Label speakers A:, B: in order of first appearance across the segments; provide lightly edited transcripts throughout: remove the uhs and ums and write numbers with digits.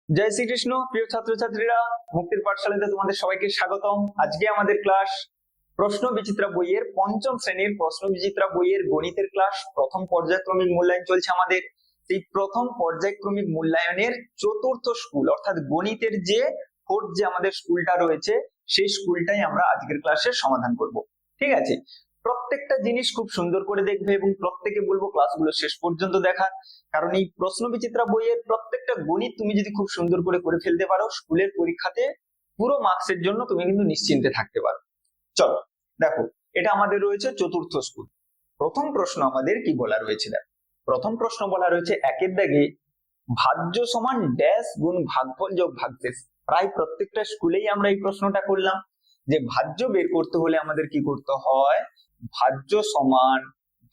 A: জয় শ্রীকৃষ্ণ। প্রিয় ছাত্রছাত্রীরা, মুক্তির পাঠশালাতে তোমাদের সবাইকে স্বাগতম। আজকে আমাদের ক্লাস প্রশ্ন বিচিত্রা বইয়ের পঞ্চম শ্রেণীর প্রশ্ন বিচিত্রা বইয়ের গণিতের ক্লাস। প্রথম পর্যায়ক্রমিক মূল্যায়ন চলছে আমাদের। এই প্রথম পর্যায়ক্রমিক মূল্যায়নের চতুর্থ স্কুল অর্থাৎ গণিতের যে ফোর্থ যে আমাদের স্কুলটা রয়েছে, সেই স্কুলটাই আমরা আজকের ক্লাসে সমাধান করব। ঠিক আছে, প্রত্যেকটা জিনিস খুব সুন্দর করে দেখবে এবং প্রত্যেকে বলবো ক্লাসগুলো শেষ পর্যন্ত দেখার, কারণ এই প্রশ্ন বিচিত্রা বইয়ের প্রত্যেকটা গণিত তুমি যদি খুব সুন্দর করে ফেলতে পারো, স্কুলের পরীক্ষাতে পুরো মার্কসের জন্য তুমি কিন্তু নিশ্চিন্তে থাকতে পারো। চলো দেখো, এটা আমাদের রয়েছে চতুর্থ স্কুল। প্রথম প্রশ্ন আমাদের কি বলা রয়েছে, দেখো প্রথম প্রশ্ন বলা রয়েছে একের দাগে ভাজ্য সমান ড্যাশ গুণ ভাগফল যোগ ভাগশেষ। প্রায় প্রত্যেকটা স্কুলেই আমরা এই প্রশ্নটা করলাম যে ভাজ্য বের করতে হলে আমাদের কি করতে হয়, ভাজ্য সমান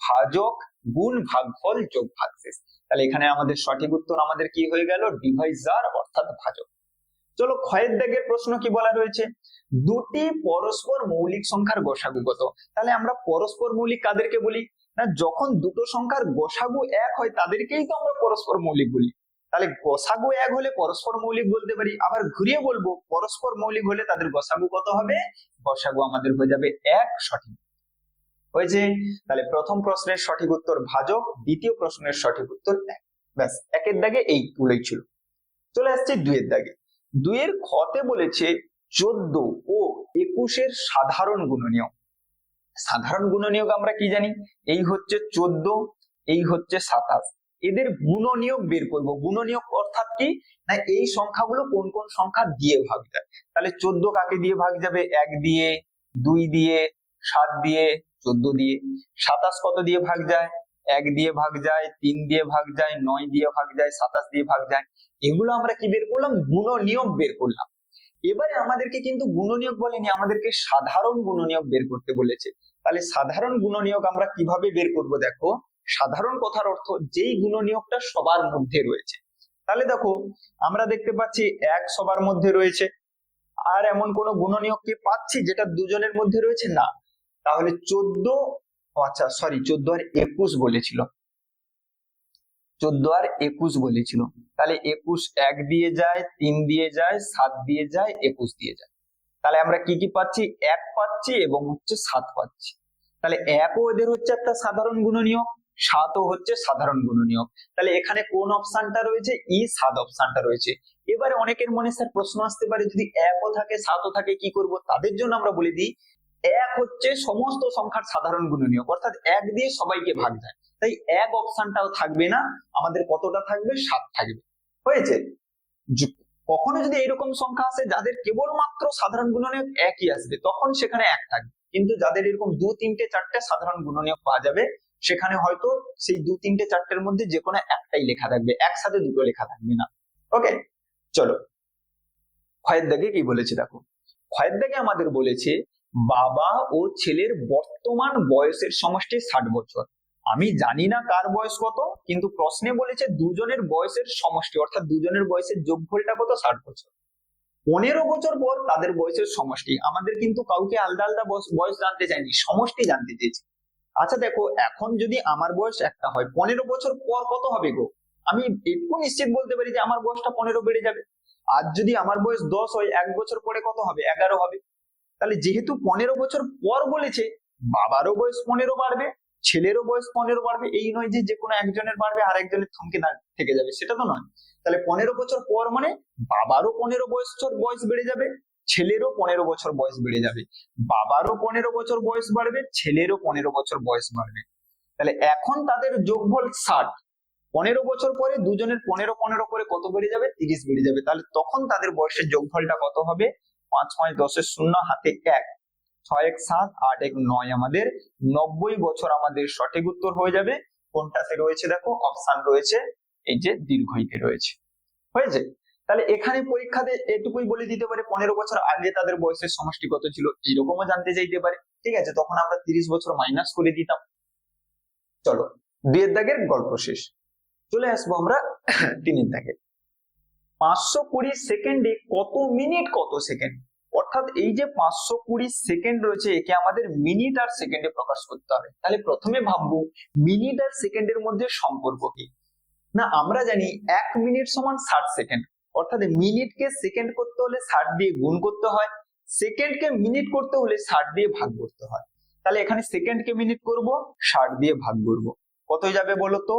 A: ভাজক গুণ ভাগফল যোগ ভাগশেষ। তাহলে এখানে আমাদের সঠিক উত্তর আমাদের কি হয়ে গেল, ডিভাইজার অর্থাৎ ভাজক। চলো ক্ষয়ের দাগের প্রশ্ন কি বলা রয়েছে, দুটি পরস্পর মৌলিক সংখ্যার গসাগু কত। তাহলে আমরা পরস্পর মৌলিক কাদেরকে বলি না, যখন দুটো সংখ্যার গসাগু এক হয় তাদেরকেই তো আমরা পরস্পর মৌলিক বলি। তাহলে গসাগু এক হলে পরস্পর মৌলিক বলতে পারি, আবার ঘুরিয়ে বলবো পরস্পর মৌলিক হলে তাদের গসাগু কত হবে, গসাগু আমাদের হয়ে যাবে এক। সঠিক হয়েছে। তাহলে প্রথম প্রশ্নের সঠিক উত্তর ভাজক, দ্বিতীয় প্রশ্নের সঠিক উত্তর এক। ব্যাস, একের দাগে এইগুলোই ছিল। চলে আসছে দুইয়ের দাগে। দুইয়ের খতে বলেছে 14 ও 21-এর সাধারণ গুণনীয়ক। সাধারণ গুণনীয়ক আমরা কি জানি, এই হচ্ছে 14, এই হচ্ছে 27, এদের গুণনীয়ক বের করব। গুণনীয়ক অর্থাৎ কি না, এই সংখ্যাগুলো কোন কোন সংখ্যা দিয়ে ভাগ যায়। তাহলে 14 কাকে দিয়ে ভাগ যাবে, 1 দিয়ে, 2 দিয়ে, 7 দিয়ে, 14 দিয়ে। 27 কত দিয়ে ভাগ যায়, 1 দিয়ে ভাগ যায়, 3 দিয়ে ভাগ যায়, 9 দিয়ে ভাগ যায়, 27 দিয়ে ভাগ যায়। এগুলো আমরা কি বের করলাম, গুণনীয়ক বের করলাম। এবারে আমাদেরকে কিন্তু গুণনীয়ক বলেনি, আমাদেরকে সাধারণ গুণনীয়ক বের করতে বলেছে। তাহলে সাধারণ গুণনীয়ক আমরা কিভাবে বের করব, দেখো সাধারণ কথার অর্থ যেই গুণনীয়কটা সবার মধ্যে রয়েছে। তাহলে দেখো আমরা দেখতে পাচ্ছি 1 সবার মধ্যে রয়েছে, আর এমন কোন গুণনীয়ক কি পাচ্ছি যেটা দুজনের মধ্যে রয়েছে না। তাহলে 14, আচ্ছা সরি 14 আর 21 বলেছিল, 14 আর 21 বলেছিল। তাহলে 21 1 দিয়ে যায়, 3 দিয়ে যায়, 7 দিয়ে যায়, 21 দিয়ে যায়। তাহলে আমরা কি কি পাচ্ছি, 1 পাচ্ছি এবং হচ্ছে 7 পাচ্ছি। তাহলে 1 ও এদের হচ্ছে একটা সাধারণ গুণনীয়ক, 7 ও হচ্ছে সাধারণ গুণনীয়ক। তাহলে এখানে কোন অপশনটা রয়েছে, ই 7 অপশনটা রয়েছে। এবারে অনেকের মনে স্যার প্রশ্ন আসতে পারে, যদি 1 ও থাকে 7 ও থাকে কি করব, তাদের জন্য আমরা বলে দিই 1 হচ্ছে সমস্ত সংখ্যার সাধারণ গুণনীয়ক, অর্থাৎ 1 দিয়ে সবাইকে ভাগ যায়। তাই 1 অপশনটাও থাকবে না, আমাদের কতটা থাকবে, 7 থাকবে। হয়েছে। কখনো যদি এরকম সংখ্যা আসে যাদের কেবলমাত্র সাধারণ গুণনীয়ক একই আসবে, তখন সেখানে 1 থাকবে। কিন্তু যাদের এরকম 2, 3, 4টে সাধারণ গুণনীয়ক পাওয়া যাবে, সেখানে হয়তো সেই 2, 3, 4টের মধ্যে যে কোনো একটাই লেখা থাকবে, একসাথে দুটো লেখা থাকবে না। ওকে, চলো ক্ষয়ের দাগে কি বলেছে দেখো। ক্ষয়ের দাগে আমাদের বলেছে বাবা ও ছেলের বর্তমান বয়সের সমষ্টি 60 বছর। আমি জানি না কার বয়স কত, কিন্তু প্রশ্নে বলেছে দুজনের বয়সের সমষ্টি, অর্থাৎ দুজনের বয়সের যোগফলটা কত, 60 বছর। 15 বছর পর তাদের বয়সের সমষ্টি। আমাদের কিন্তু কাউকে আলাদা আলাদা বয়স জানতে চাইনি, সমষ্টি জানতে চেয়েছি। আচ্ছা দেখো, এখন যদি আমার বয়স একটা হয়, 15 বছর পর কত হবে গো, আমি একটু নিশ্চিত বলতে পারি যে আমার বয়সটা 15 বেড়ে যাবে। আর যদি আমার বয়স 10 হয়, 1 বছর পরে কত হবে, 11 হবে। তাহলে যেহেতু 15 বছর পর বলেছে, বাবারও বয়স 15 বাড়বে, ছেলেরও বয়স 15 বাড়বে। এই নয় যে যে কোনো একজনের বাড়বে আর একজনের থমকে থেকে যাবে, সেটা তো নয়। তাহলে 15 বছর পর মানে বাবারও 15 বছর বয়স বেড়ে যাবে, ছেলেরও 15 বছর বয়স বেড়ে যাবে। বাবারও 15 বছর বয়স বাড়বে, ছেলেরও 15 বছর বয়স বাড়বে। তাহলে এখন তাদের যোগফল 60। 15 বছর পরে দুজনের 15 15 করে কত বেড়ে যাবে, 30 বেড়ে যাবে। তাহলে তখন তাদের বয়সের যোগফলটা কত হবে, 5 5 10 0 হাতে 1, 6 1 7 8 1 9, আমাদের 90 বছর আমাদের সঠিক উত্তর হয়ে যাবে। কোনটাতে রয়েছে দেখো, অপশন রয়েছে এই যে দীর্ঘইতে রয়েছে। হয়েছে। তাহলে এখানে পরীক্ষাতে এটুকুই বলে দিতে পারে 15 বছর আগে তাদের বয়সের সমষ্টি কত ছিল, এরকমও জানতে চাইতে পারে। ঠিক আছে, তখন আমরা 30 বছর মাইনাস করে দিতাম। চলো 2 দাগের গল্প শেষ। চলে আসবো আমরা 3 দাগে। 520 সেকেন্ডে কত মিনিট কত সেকেন্ড। অর্থাৎ এই যে 520 সেকেন্ড রয়েছে, একে আমাদের মিনিট আর সেকেন্ডে প্রকাশ করতে হবে। তাহলে প্রথমে ভাববো মিনিট আর সেকেন্ডের মধ্যে সম্পর্ক কি। না আমরা জানি 1 মিনিট সমান 60 সেকেন্ড, অর্থাৎ মিনিটকে সেকেন্ড করতে হলে 60 দিয়ে গুণ করতে হয়, সেকেন্ডকে মিনিট করতে হলে 60 দিয়ে ভাগ করতে হয়। তাহলে এখানে সেকেন্ডকে মিনিট করব, 60 দিয়ে ভাগ করব, কত যাবে বলো তো?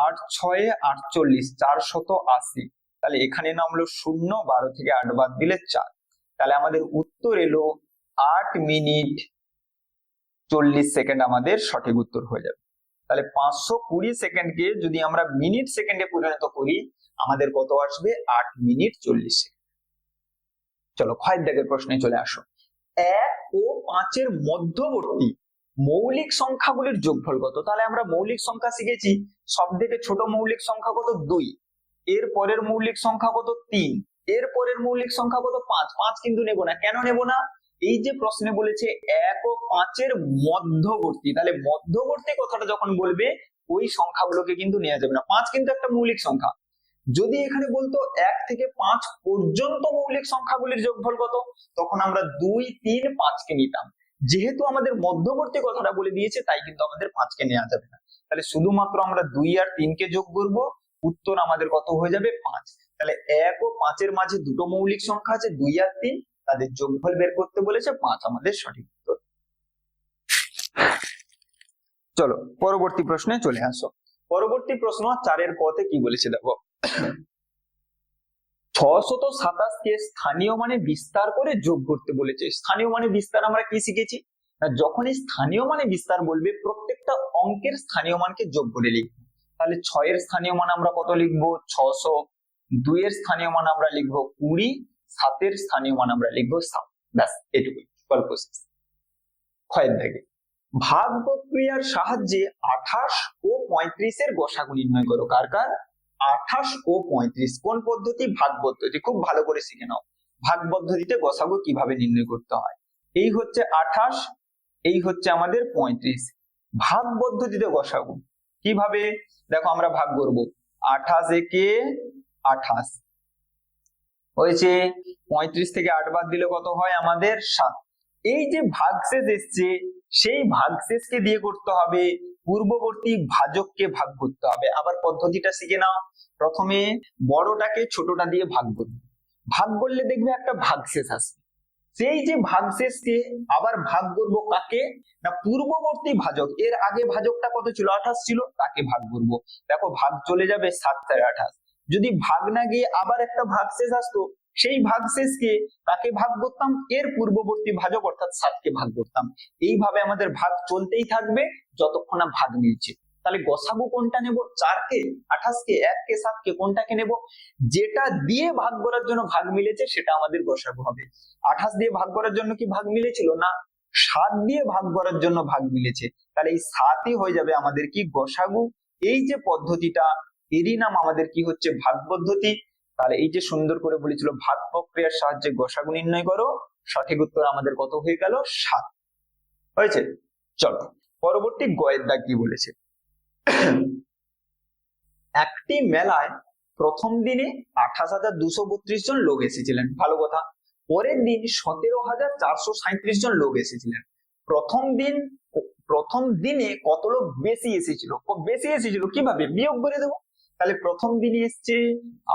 A: 8 6 48, 480। তাহলে এখানে নামলো 0, 12 থেকে 8 বাদ দিলে 4। তাহলে আমাদের উত্তর এলো 8 মিনিট 40 সেকেন্ড আমাদের সঠিক উত্তর হয়ে যাবে। তাহলে 520 সেকেন্ডকে যদি আমরা মিনিট সেকেন্ডে পরিণত করি আমাদের কত আসবে? 8 মিনিট 40 সেকেন্ড। চলো ক্ষয়ের দাগের প্রশ্নে চলে আসো। 1 ও 5 এর মধ্যবর্তী মৌলিক সংখ্যাগুলির যোগফল কত? তাহলে আমরা মৌলিক সংখ্যা শিখেছি, সব থেকে ছোট মৌলিক সংখ্যা কত? 2। এর পরের মৌলিক সংখ্যা কত? 3। এর পরের মৌলিক সংখ্যা কত? 5। 5 কিন্তু নেব না, কেন নেব না? এই যে প্রশ্নে বলেছে 1 ও 5 এর মধ্যবর্তী, তাহলে মধ্যবর্তী কথাটা যখন বলবে ওই সংখ্যাগুলোকে কিন্তু নেওয়া যাবে না। 5 কিন্তু একটা মৌলিক সংখ্যা। যদি এখানে বলতো 1 থেকে 5 পর্যন্ত মৌলিক সংখ্যাগুলির যোগফল কত, তখন আমরা 2 3 5 কে নিতাম। যেহেতু আমাদের মধ্যবর্তী কথাটা বলে দিয়েছে তাই কিন্তু আমাদের 5 কে নেওয়া যাবে না। তাহলে শুধুমাত্র আমরা 2 আর 3 কে যোগ করব, উত্তর আমাদের কত হয়ে যাবে? 5। তাহলে 1 ও 5 এর মাঝে দুটো মৌলিক সংখ্যা আছে 2 আর 3, তাদের যোগফল বের করতে বলেছে, 5 আমাদের সঠিক উত্তর। চলো পরবর্তী প্রশ্নে চলে আসো। পরবর্তী প্রশ্ন 4 এর পথে কি বলেছে দেখো। 627 কে স্থানীয় মানে বিস্তার করে যোগ করতে বলেছে। স্থানীয় মানে বিস্তার আমরা কি শিখেছি? যখনই স্থানীয় মানে বিস্তার বলবে প্রত্যেকটা অঙ্কের স্থানীয় মানকে যোগ করে লিখবো। তাহলে 6 এর স্থানীয় মান আমরা কত লিখবো? 600। 2 এর স্থানীয় মান আমরা লিখবো 20। 7 এর স্থানীয় মান আমরা লিখবো 7। ব্যাস এটুকুই, গল্প শেষ। ক্ষয়ের দাগে ভাগ প্রক্রিয়ার সাহায্যে 28 ও 35 এর গসাগু নির্ণয় করো। কার কার? 28 ও 35। কোন পদ্ধতি? ভাগ পদ্ধতি। খুব ভালো করে শিখে নাও ভাগ পদ্ধতিতে গসাগু কিভাবে নির্ণয় করতে হয়। এই হচ্ছে 28, এই হচ্ছে আমাদের 35। ভাগ পদ্ধতিতে গসাগু কিভাবে? দেখো আমরা ভাগ করব। 28 একে 28 হয়েছে, 35 থেকে 8 বাদ দিলে কত হয় আমাদের? 7। এই যে ভাগশেষ এসছে সেই ভাগশেষকে দিয়ে করতে হবে পূর্ববর্তী ভাজককে ভাগ করতে হবে। আবার পদ্ধতিটা শিখে নাও। প্রথমে বড়টাকে ছোটটা দিয়ে ভাগ করবে, ভাগ করলে দেখবে একটা ভাগশেষ আসবে। সেই যে ভাগশেষকে আবার ভাগ করব কাকে? না পূর্ববর্তী ভাজক। এর আগে ভাজকটা কত ছিল? 28 ছিল, তাকে ভাগ করব। দেখো ভাগ চলে যাবে 7 থেকে 28। যদি ভাগ না গিয়ে আবার একটা ভাগশেষ আসতো, সেই ভাগশেষকে কাকে ভাগ করতাম? এর পূর্ববর্তী ভাজক অর্থাৎ 7 কে ভাগ করতাম। এইভাবে আমাদের ভাগ চলতেই থাকবে যতক্ষণ না ভাগ মিলছে। তাহলে গসাগু কোনটা নেব? 4 কে, 28 কে, 1 কে, 7 কে, কোনটাকে নেব? যেটা দিয়ে ভাগ করার জন্য ভাগ মিলেছে সেটা আমাদের গসাগু হবে। 28 দিয়ে ভাগ করার জন্য কি ভাগ মিলেছিল? না, 7 দিয়ে ভাগ করার জন্য ভাগ মিলেছে। তাহলে এই 7ই হয়ে যাবে আমাদের কি? গসাগু। এই যে পদ্ধতিটা এরই নাম আমাদের কি হচ্ছে? ভাগ পদ্ধতি। তাহলে এই যে সুন্দর করে বলেছিল ভাগ প্রক্রিয়ার সাহায্যে গসাগু নির্ণয় করো, সঠিক উত্তর আমাদের কত হয়ে গেল? 7 হয়েছে। চলো পরবর্তী গয়ের দাগ কি বলেছে। একটি মেলায় প্রথম দিনে 28,232 জন লোক এসেছিলেন, ভালো কথা। পরের দিন 17,437 জন লোক এসেছিলেন। প্রথম দিনে কত লোক বেশি এসেছিল? বেশি এসেছিল কিভাবে? বিয়োগ করে দেবো। তাহলে প্রথম দিনে এসছে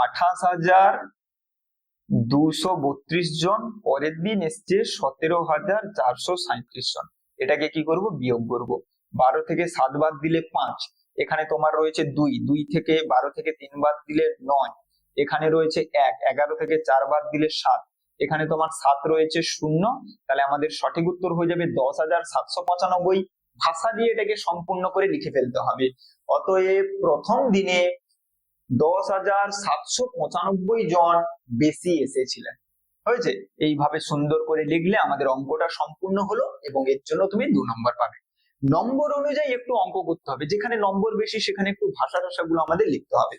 A: 28,232 জন, পরের দিন এসছে 17,437 জন। এটাকে কি করব? বিয়োগ করব। 12 থেকে 7 বাদ দিলে 5। এখানে তোমার রয়েছে 2, 2 থেকে 12 থেকে 3 বাদ দিলে 9। এখানে রয়েছে 1, 11 থেকে 4 বাদ দিলে 7। এখানে তোমার 7 রয়েছে 0। তাহলে আমাদের সঠিক উত্তর হয়ে যাবে 10,795। ভাষা দিয়ে এটাকে সম্পূর্ণ করে লিখে ফেলতে হবে। অতএব প্রথম দিনে 10,795 জন বেশি এসেছিলেন। হয়েছে। এইভাবে সুন্দর করে লিখলে আমাদের অঙ্কটা সম্পূর্ণ হলো এবং এর জন্য তুমি 2 নম্বর পাবে। নম্বর অনুযায়ী একটু অঙ্ক করতে হবে, যেখানে নম্বর বেশি সেখানে একটু ভাষাগুলো আমাদের লিখতে হবে।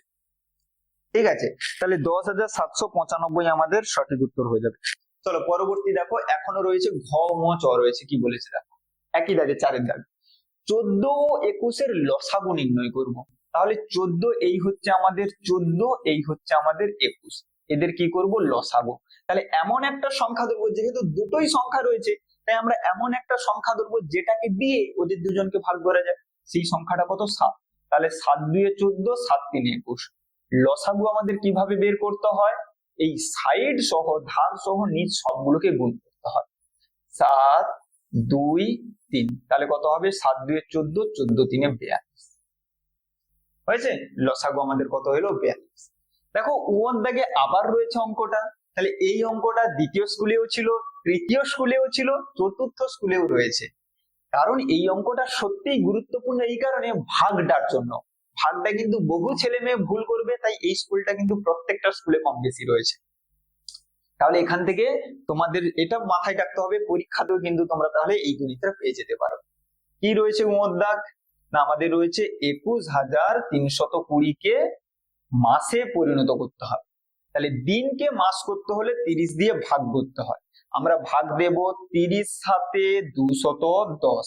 A: ঠিক আছে, তাহলে 10,795 আমাদের সঠিক উত্তর হয়ে যাবে। চলো পরবর্তী দেখো, এখনো রয়েছে ঘ ম চ রয়েছে। কি বলেছে দেখো, একই দাগে 4 এর দাগ। 14 ও 21 এর লসাগু নির্ণয় করব। তাহলে 14 এই হচ্ছে আমাদের 14, এই হচ্ছে আমাদের 21, এদের কি করব? লসাগু। তাহলে এমন একটা সংখ্যা ধরবো, যেহেতু দুটোই সংখ্যা রয়েছে তাই আমরা এমন একটা সংখ্যা ধরবো যেটাকে দিয়ে ওদের দুজনকে ভাগ করা যায়। সেই সংখ্যাটা কত? 7। তাহলে 7 2 14, 7 3 21। লসাগু আমাদের কিভাবে বের করতে হয়? এই সাইড সহ ধার সহ নিচ সবগুলোকে গুণ করতে হয়। 7 2 3, তাহলে কত হবে? 7 2 14, 14 3 42 হয়েছে। লসাগু আমাদের কত হলো? 42। দেখো ওর দাগে আবার রয়েছে অঙ্কটা, তাহলে এই অঙ্কটা দ্বিতীয় স্কুলেও ছিল, তৃতীয় স্কুলেও ছিল, চতুর্থ স্কুলেও রয়েছে। কারণ এই অঙ্কটা সত্যিই গুরুত্বপূর্ণ এই কারণে, ভাগটার জন্য। ভাগটা কিন্তু বহু ছেলে মেয়ে ভুল করবে, তাই এই স্কুলটা কিন্তু প্রত্যেকটা স্কুলে কম বেশি রয়েছে। তাহলে এখান থেকে তোমাদের এটা মাথায় রাখতে হবে, পরীক্ষাতেও কিন্তু তোমরা তাহলে এই গণিতটা পেয়ে যেতে পারো। কি রয়েছে উমর দাগ? না আমাদের রয়েছে 21,320 কে মাসে পরিণত করতে হবে। তাহলে দিনকে মাস করতে হলে 30 দিয়ে ভাগ করতে হয়। আমরা ভাগ দেব 30 সাথে 210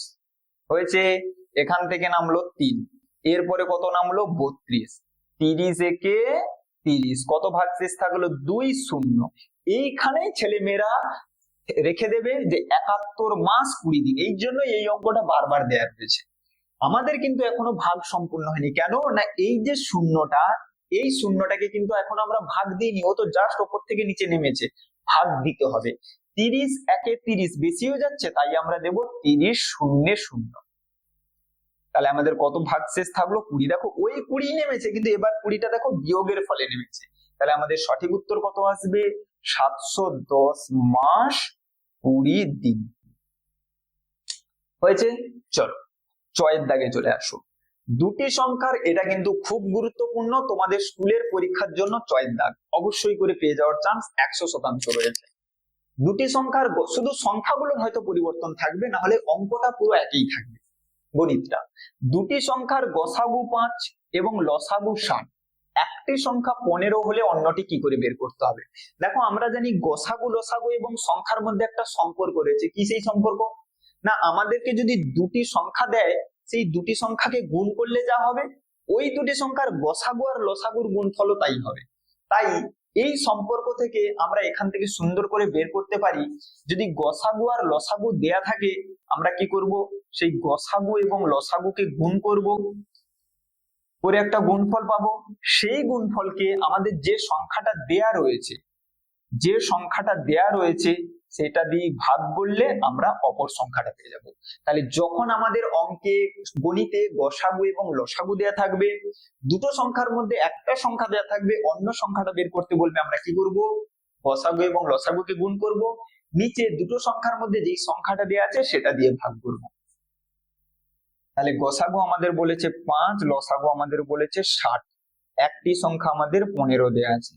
A: হয়েছে। এখান থেকে নামলো 3, এরপরে কত নামলো? 32। 30 একে 30, কত ভাগ শেষ থাকলো? 2 0। এইখানে ছেলে মেয়েরা রেখে দেবে যে 71 মাস 20 দিন। এই জন্য এই অঙ্কটা বারবার দেয়া রয়েছে। আমাদের কিন্তু এখনো ভাগ সম্পূর্ণ হয়নি। কেন না? এই যে শূন্যটা, এই শূন্যটাকে কিন্তু এখন আমরা ভাগ দিইনি, ও তো জাস্ট ওপর থেকে নিচে নেমেছে। ভাগ দিতে হবে। 30 একে 30 বেশি হয়ে যাচ্ছে, তাই আমরা দেব 30 0 0। তাহলে আমাদের কত ভাগ শেষ থাকলো? 20। দেখো ওই 20 নেমেছে, কিন্তু এবার 20টা দেখো বিয়োগের ফলে নেমেছে। তাহলে আমাদের সঠিক উত্তর কত আসবে? 710 মাস 20 দিন হয়েছে। চলো চয়ের দাগে চলে আসো। দুটি সংখ্যার, এটা কিন্তু খুব গুরুত্বপূর্ণ তোমাদের স্কুলের পরীক্ষার জন্য। চয়ের দাগ অবশ্যই করে পেয়ে যাওয়ার চান্স 100% রয়েছে। দুটি সংখ্যার শুধু সংখ্যাগুলো হয়তো পরিবর্তন থাকবে, না হলে অঙ্কটা পুরো একই থাকবে গণিতটা। দুটি সংখ্যার গসাগু 5 এবং লসাগু 60। একটি সংখ্যা 15 হলে অন্যটি কি করে বের করতে হবে? দেখো আমরা জানি গসাগু লসাগু এবং সংখ্যার মধ্যে একটা সম্পর্ক রয়েছে। কি সেই সম্পর্ক? না আমাদেরকে যদি দুটি সংখ্যা দেয়, সেই দুটি সংখ্যাকে গুণ করলে যা হবে, ওই দুটি সংখ্যার গসাগু আর লসাগুর গুণফলও তাই হবে। তাই এই সম্পর্ক থেকে আমরা এখান থেকে সুন্দর করে বের করতে পারি, যদি গসাগু আর লসাগু দেয়া থাকে, আমরা কি করব? সেই গসাগু এবং লসাগুকে গুণ করব, করে একটা গুণফল পাবো। সেই গুণফলকে আমাদের যে সংখ্যাটা দেয়া রয়েছে সেটা দিয়ে ভাগ করলে আমরা অপর সংখ্যাটা পেয়ে যাব। তাহলে যখন আমাদের অঙ্কে গণিতে গসাগু এবং লসাগু দেয়া থাকবে, দুটো সংখ্যার মধ্যে একটা সংখ্যা দেয়া থাকবে, অন্য সংখ্যাটা বের করতে বলবে, আমরা কি করব? গসাগু এবং লসাগুকে গুণ করব, নিচে দুটো সংখ্যার মধ্যে যেই সংখ্যাটা দেয়া আছে সেটা দিয়ে ভাগ করব। তাহলে গসাগু আমাদের বলেছে 5, লসাগু আমাদের বলেছে 60। একটি সংখ্যা আমাদের 15 দেয়া আছে।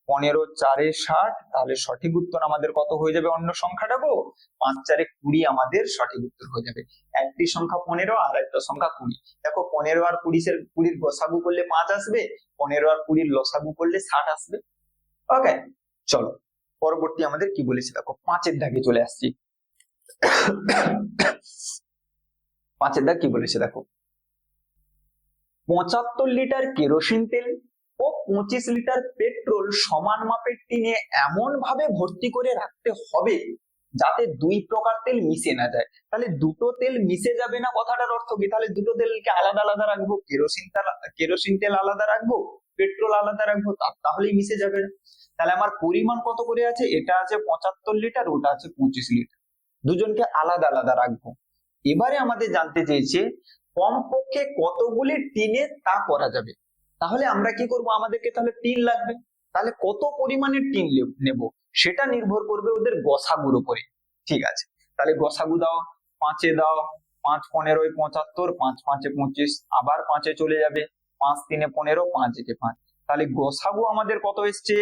A: 15 4 60, তাহলে সঠিক উত্তর আমাদের কত হয়ে যাবে? অন্য সংখ্যাটা গো 5 4 20 আমাদের সঠিক উত্তর হয়ে যাবে। একটি সংখ্যা 15 আর একটা সংখ্যা 20। দেখো 15 আর 20 গসাগু করলে 5 আসবে, 15 আর 20 লসাগু করলে 60 আসবে। ওকে চলো পরবর্তী আমাদের কি বলেছে দেখো, 5 এর দাগে চলে আসছি। 5 এর দাগ কি বলেছে দেখো, 75 লিটার কেরোসিন তেল ও 25 লিটার পেট্রোল সমান মাপের টিনে এমন ভাবে ভর্তি করে রাখতে হবে যাতে দুই প্রকার তেল মিশে না যায়। তাহলে দুটো তেল মিশে যাবে না, কথাটার অর্থ কি? তাহলে দুটো তেলকে আলাদা আলাদা রাখবো, কেরোসিন তেল আলাদা রাখবো, পেট্রোল আলাদা রাখবো, তাহলেই মিশে যাবে না। তাহলে আমার পরিমাণ কত করে আছে? এটা আছে 75 লিটার, ওটা আছে 25 লিটার, দুজনকে আলাদা আলাদা রাখবো। এবারে আমাদের জানতে চেয়েছে কমপক্ষে কতগুলি টিনে তা করা যাবে। তাহলে আমরা কি করব? আমাদেরকে তাহলে টিন লাগবে। তাহলে কত পরিমাণের টিন নেব সেটা নির্ভর করবে ওদের গসাগুর উপরে। ঠিক আছে, তাহলে গসাগু দাও, 5 দাও, 5 15 75, 5 5 25, আবার 5 চলে যাবে, 5 3 15, 5 1 5। তাহলে গসাগু আমাদের কত এসছে?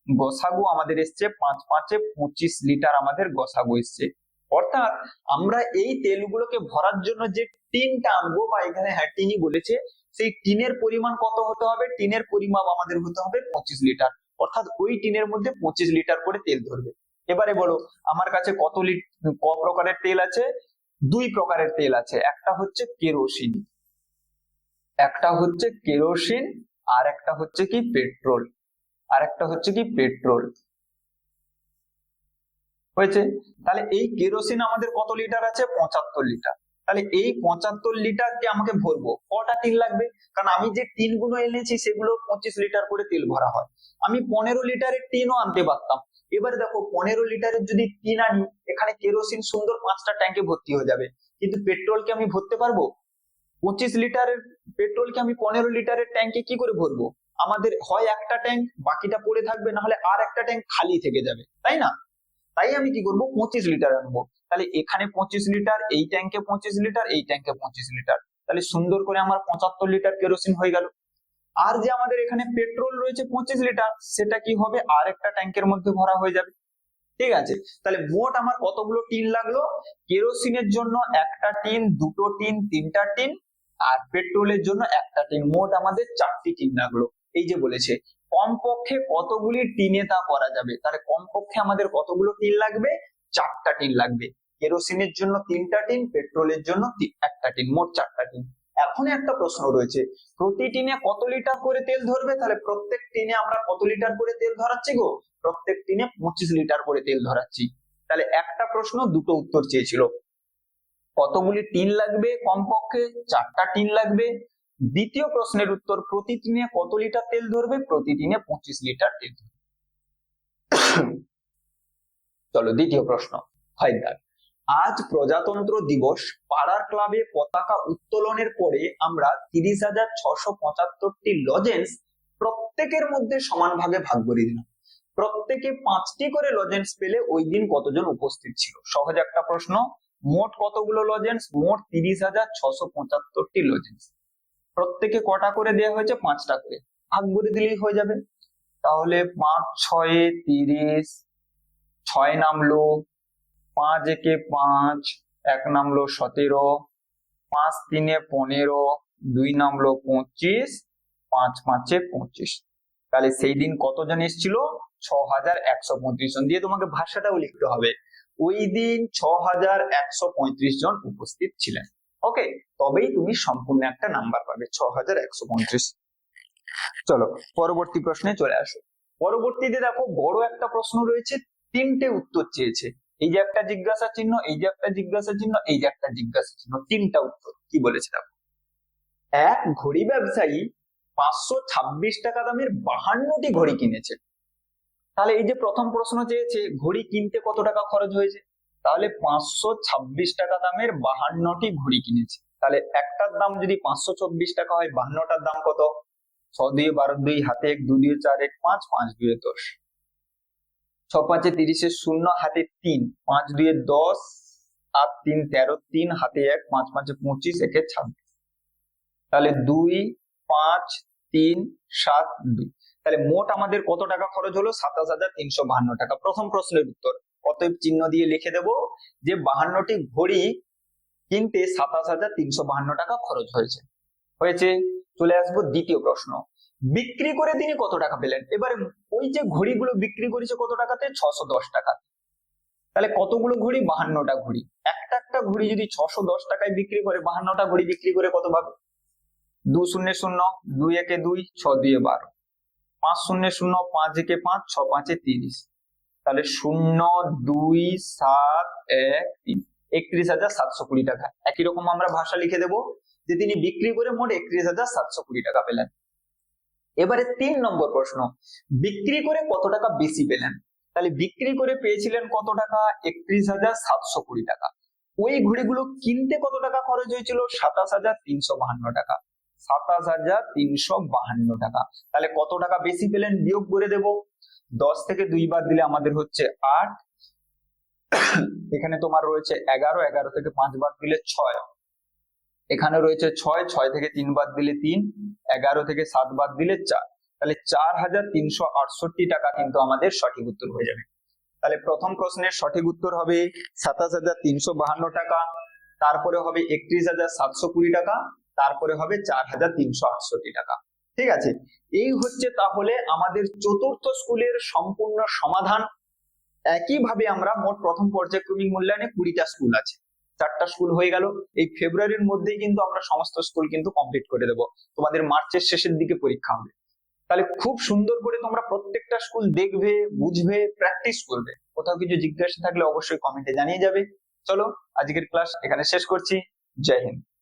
A: গসাগু আমাদের এসছে 5 5 25 লিটার আমাদের গসাগু এসছে। অর্থাৎ আমরা এই তেলগুলোকে ভরার জন্য যে টিনটা আনবো, বা এখানে হ্যাঁ টিনই বলেছে, সেই টিনের পরিমাণ কত হতে হবে? টিনের পরিমাপ আমাদের হতে হবে 25 লিটার। অর্থাৎ ওই টিনের মধ্যে 25 লিটার করে তেল ধরবে। এবারে বলো আমার কাছে ক প্রকারের তেল আছে? 2 প্রকারের তেল আছে। একটা হচ্ছে কেরোসিন, আর একটা হচ্ছে কি পেট্রোল, হয়েছে। তাহলে এই কেরোসিন আমাদের কত লিটার আছে? 75 লিটার। তাহলে এই 75 লিটারকে আমাকে ভরবো, কটা টিন লাগবে? কারণ আমি যে টিনগুলো এনেছি সেগুলো 25 লিটার করে তেল ভরা হয়, আমি 15 লিটারের টিনও আনতে পারতাম। এবারে দেখো 15 লিটারের যদি টিন আনি, এখানে কেরোসিন সুন্দর 5টা ট্যাঙ্কে ভর্তি হয়ে যাবে, কিন্তু পেট্রোলকে আমি ভরতে পারবো? 25 লিটারের পেট্রোলকে আমি 15 লিটারের ট্যাঙ্কে কি করে ভরবো? আমাদের হয় একটা ট্যাঙ্ক বাকিটা পড়ে থাকবে, না হলে আর একটা ট্যাঙ্ক খালি থেকে যাবে, তাই না? তাই আমি কি করবো, 25 লিটার আনবো। তাহলে এখানে 25 লিটার, এই ট্যাঙ্কে 25 লিটার, এই ট্যাঙ্কে 25 লিটার, তাহলে সুন্দর করে আমার 75 লিটার কেরোসিন হয়ে গেল। আর যে আমাদের এখানে পেট্রোল রয়েছে 25 লিটার, সেটা কি হবে, আর একটা ট্যাঙ্কের মধ্যে ভরা হয়ে যাবে। ঠিক আছে, তাহলে মোট আমার কতগুলো টিন লাগলো? কেরোসিনের জন্য একটা টিন, দুটো টিন, তিনটা টিন, আর পেট্রোলের জন্য একটা টিন, মোট আমাদের 4টি টিন লাগলো। এই যে বলেছে কমপক্ষে কতগুলি টিনে তা করা যাবে, তাহলে কমপক্ষে আমাদের কতগুলো টিন লাগবে? 4টা টিন লাগবে। কেরোসিনের জন্য 3টা টিন, পেট্রোলের জন্য একটা টিন, মোট 4টা টিন। এখন একটা প্রশ্ন রয়েছে, প্রতি টিনে কত লিটার করে তেল ধরবে? তাহলে প্রত্যেক টিনে আমরা কত লিটার করে তেল ধরাচ্ছি গো? প্রত্যেক টিনে 25 লিটার করে তেল ধরাচ্ছি। তাহলে একটা প্রশ্ন দুটো উত্তর চেয়েছিল, কতগুলি টিন লাগবে? কমপক্ষে 4টা টিন লাগবে। দ্বিতীয় প্রশ্নের উত্তর, প্রতি টিনে কত লিটার তেল ধরবে? প্রতি টিনে 25 লিটার তেল ধরবে। চলো দ্বিতীয় প্রশ্ন, হায়দার, আজ প্রজাতন্ত্র দিবস, পাড়ার ক্লাবে পতাকা উত্তোলনের পরে আমরা 30,675টি লজেন্স প্রত্যেকের মধ্যে সমান ভাগে ভাগ করে দিলাম। প্রত্যেকে 5টি করে লজেন্স পেলে ওই দিন কতজন উপস্থিত ছিল? সহজ একটা প্রশ্ন। মোট কতগুলো লজেন্স? মোট 30,675টি লজেন্স। প্রত্যেকে কটা করে দেওয়া হয়েছে? 5টা করে, ভাগ করে দিলেই হয়ে যাবে। তাহলে 5 6 30, 6 নামলো, 5 একে 5, 1 নামলো 17, 5 3 15, 2 নামলো 25, 5 5 25। তাহলে সেই দিন কতজন এসেছিল? 6,135 জন। দিয়ে তোমাকে ভাষাটাও লিখতে হবে, ওই দিন 6,135 জন উপস্থিত ছিলেন। ওকে, তবেই তুমি সম্পূর্ণ একটা নাম্বার পাবে, 6,135। চলো পরবর্তী প্রশ্নে চলে আসো। পরবর্তীতে দেখো বড় একটা প্রশ্ন রয়েছে, 3টে উত্তর চেয়েছে। এই যে একটা জিজ্ঞাসা চিহ্ন, এই যে একটা জিজ্ঞাসা চিহ্ন, এই যে একটা জিজ্ঞাসা চিহ্ন, 3টা উত্তর। কি বলেছে দেখো, এক ঘড়ি ব্যবসায়ী 526 টাকা দামের 52টি ঘড়ি কিনেছে। তাহলে এই যে প্রথম প্রশ্ন চেয়েছে, ঘড়ি কিনতে কত টাকা খরচ হয়েছে? তাহলে 526 টাকা দামের 52টি ঘড়ি কিনেছে। তাহলে একটার দাম যদি 524 টাকা হয়, 52টার দাম কত? 6 দিয়ে 12, 2 হাতে 1, 2 দিয়ে 4, 1 5, 5 2 10, 6 5 30, 0 হাতে 3, 5 2 10, 8 3 13, 3 হাতে 1, 5 5 25, 1 26। তাহলে 2 5 3 7 2। তাহলে মোট আমাদের কত টাকা খরচ হলো? 27,352 টাকা। প্রথম প্রশ্নের উত্তর। অতএব চিহ্ন দিয়ে লিখে দেব যে 52টি ঘড়ি কিনতে 27,352 টাকা খরচ হয়েছে। হয়েছে। চলে আসবো দ্বিতীয় প্রশ্ন, বিক্রি করে তিনি কত টাকা পেলেন? এবারে ওই যে ঘড়িগুলো বিক্রি করেছে কত টাকাতে? 610 টাকা। তাহলে কতগুলো ঘড়ি? 52টা ঘড়ি। একটা একটা ঘড়ি যদি 610 টাকায় বিক্রি করে, 52টা ঘড়ি বিক্রি করে কত পাবে? 2 0 0, 2 1 2, 6 2 12, 5 0 0, 5 1 5, 6 5 30। তাহলে 0 2 7 1 3, 31,720 টাকা। একই রকম আমরা ভাষা লিখে দেব যে তিনি বিক্রি করে মোট 31,720 টাকা পেলেন। এবারে 3 নম্বর প্রশ্ন, বিক্রি করে কত টাকা বেশি পেলেন? তাহলে বিক্রি করে পেয়েছিলেন কত টাকা? 31,720 টাকা। ওই ঘড়িগুলো কিনতে কত টাকা খরচ হয়েছিল? 27,352 টাকা। 27,352 টাকা। তাহলে কত টাকা বেশি পেলেন বিয়োগ করে দেব। 10 থেকে 2 বাদ দিলে আমাদের হচ্ছে 8, এখানে তোমার রয়েছে 11, 11 থেকে 5 বাদ দিলে 6, এখানে রয়েছে 6, 6 থেকে 3 বাদ দিলে 3, 11 থেকে 7 বাদ দিলে 4। তাহলে 4,368 টাকা কিন্তু আমাদের সঠিক উত্তর হয়ে যাবে। তাহলে প্রথম প্রশ্নের সঠিক উত্তর হবে 27,352 টাকা, তারপরে হবে 31,720 টাকা, তারপরে হবে 4,368 টাকা। ঠিক আছে, এই হচ্ছে তাহলে আমাদের চতুর্থ স্কুলের সম্পূর্ণ সমাধান। একইভাবে আমরা মোট প্রথম পর্যায়ক্রমিক মূল্যায়নে 20টা স্কুল আছে, 4টা স্কুল হয়ে গেল। এই ফেব্রুয়ারির মধ্যেই কিন্তু আমরা সমস্ত স্কুল কিন্তু কমপ্লিট করে দেব, তোমাদের মার্চের শেষের দিকে পরীক্ষা হবে। তাহলে খুব সুন্দর করে তোমরা প্রত্যেকটা স্কুল দেখবে, বুঝবে, প্র্যাকটিস করবে। কোথাও কিছু জিজ্ঞাসা থাকলে অবশ্যই কমেন্টে জানিয়ে যাবে। চলো আজকের ক্লাস এখানে শেষ করছি। জয় হিন্দ।